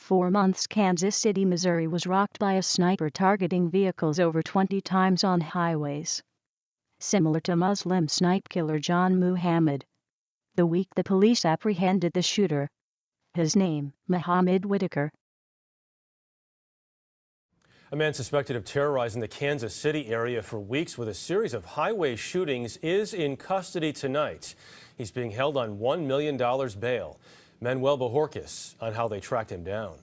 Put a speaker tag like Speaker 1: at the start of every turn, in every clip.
Speaker 1: 4 months, Kansas City, Missouri was rocked by a sniper targeting vehicles over 20 times on highways. Similar to Muslim sniper killer John Muhammad. The week the police apprehended the shooter. His name, Mohammed Whitaker.
Speaker 2: A man suspected of terrorizing the Kansas City area for weeks with a series of highway shootings is in custody tonight. He's being held on $1 million bail. Mohammed Whitaker on how they tracked him down.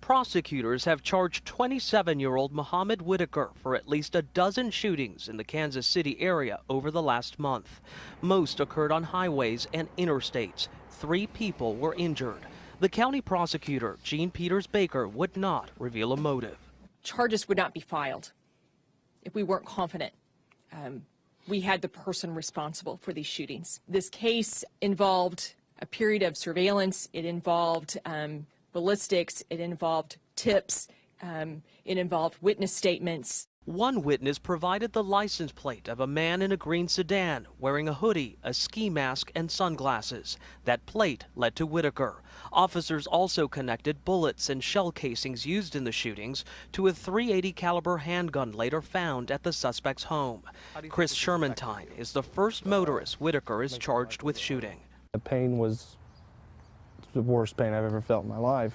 Speaker 3: Prosecutors have charged 27-year-old Mohammed Whitaker for at least a dozen shootings in the Kansas City area over the last month. Most occurred on highways and interstates. 3 people were injured. The county prosecutor, Jean Peters Baker, would not reveal a motive.
Speaker 4: Charges would not be filed if we weren't confident we had the person responsible for these shootings. This case involved a period of surveillance. It involved ballistics. It involved tips. It involved witness statements.
Speaker 3: One witness provided the license plate of a man in a green sedan wearing a hoodie, a ski mask, and sunglasses. That plate led to Whitaker. Officers also connected bullets and shell casings used in the shootings to a .380 caliber handgun later found at the suspect's home. Chris Shermantine is the first motorist Whitaker is charged with shooting.
Speaker 5: The pain was the worst pain I've ever felt in my life.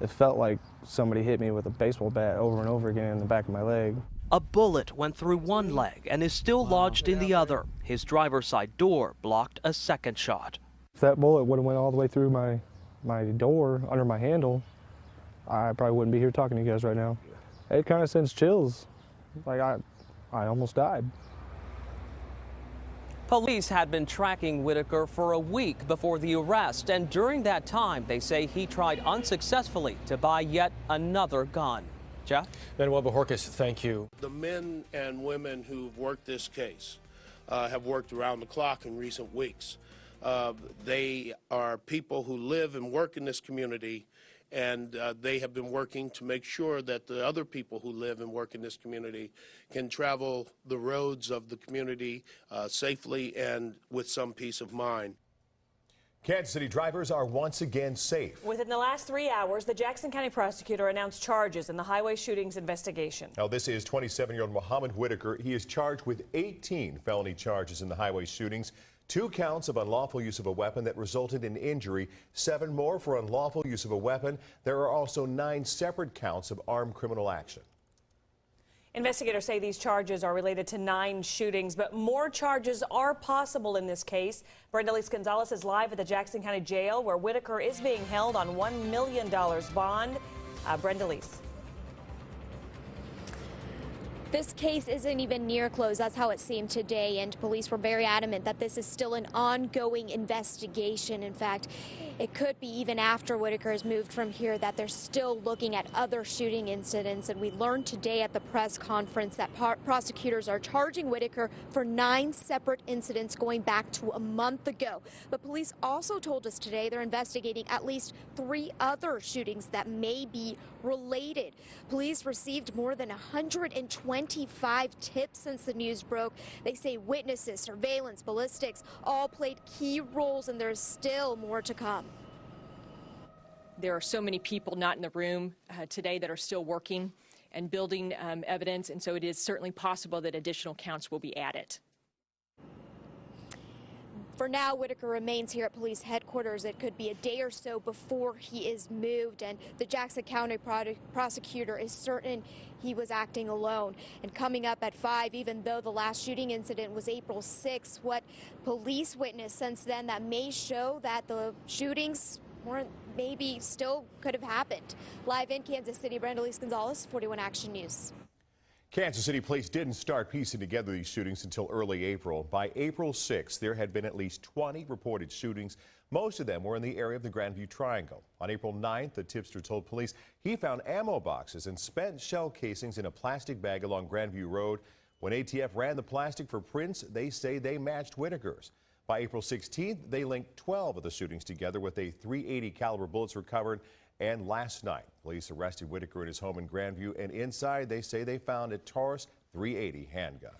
Speaker 5: It felt like somebody hit me with a baseball bat over and over again in the back of my leg.
Speaker 3: A bullet went through one leg and is still lodged in the other. His driver's side door blocked a second shot.
Speaker 5: If that bullet would have went all the way through my door, under my handle, I probably wouldn't be here talking to you guys right now. It kind of sends chills. Like I almost died.
Speaker 3: Police had been tracking Whitaker for a week before the arrest, and during that time, they say he tried unsuccessfully to buy yet another gun. Jeff?
Speaker 2: Mohammed Whitaker, thank you.
Speaker 6: The men and women who've worked this case have worked around the clock in recent weeks. They are people who live and work in this community, and they have been working to make sure that the other people who live and work in this community can travel the roads of the community safely and with some peace of mind.
Speaker 7: Kansas City drivers are once again safe.
Speaker 8: Within the last 3 hours, the Jackson County prosecutor announced charges in the highway shootings investigation.
Speaker 7: Now, this is 27-year-old Mohammed Whitaker. He is charged with 18 felony charges in the highway shootings. 2 counts of unlawful use of a weapon that resulted in injury, 7 more for unlawful use of a weapon. There are also 9 separate counts of armed criminal action.
Speaker 8: Investigators say these charges are related to 9 shootings, but more charges are possible in this case. Brenda Lise Gonzalez is live at the Jackson County Jail, where Whitaker is being held on $1 million bond. Brenda Lise.
Speaker 9: This case isn't even near close. That's how it seemed today, and police were very adamant that this is still an ongoing investigation. In fact, it could be even after Whitaker has moved from here that they're still looking at other shooting incidents. And we learned today at the press conference that prosecutors are charging Whitaker for 9 separate incidents going back to a month ago. But police also told us today they're investigating at least 3 other shootings that may be related. Police received more than 125 tips since the news broke. They say witnesses, surveillance, ballistics all played key roles, and there's still more to come.
Speaker 4: There are so many people not in the room today that are still working and building evidence, and so it is certainly possible that additional counts will be added.
Speaker 9: For now, Whitaker remains here at police headquarters. It could be a day or so before he is moved, and the Jackson County prosecutor is certain he was acting alone. And coming up at 5, even though the last shooting incident was April 6th, what police witnessed since then that may show that the shootings maybe still could have happened. Live in Kansas City, Brenda Lise Gonzalez, 41 Action News.
Speaker 7: Kansas City police didn't start piecing together these shootings until early April. By April 6th, there had been at least 20 reported shootings. Most of them were in the area of the Grandview Triangle. On April 9th, the tipster told police he found ammo boxes and spent shell casings in a plastic bag along Grandview Road. When ATF ran the plastic for prints, they say they matched Whitaker's. By April 16th, they linked 12 of the shootings together with a .380 caliber bullets recovered. And last night, police arrested Whitaker in his home in Grandview, and inside they say they found a Taurus .380 handgun.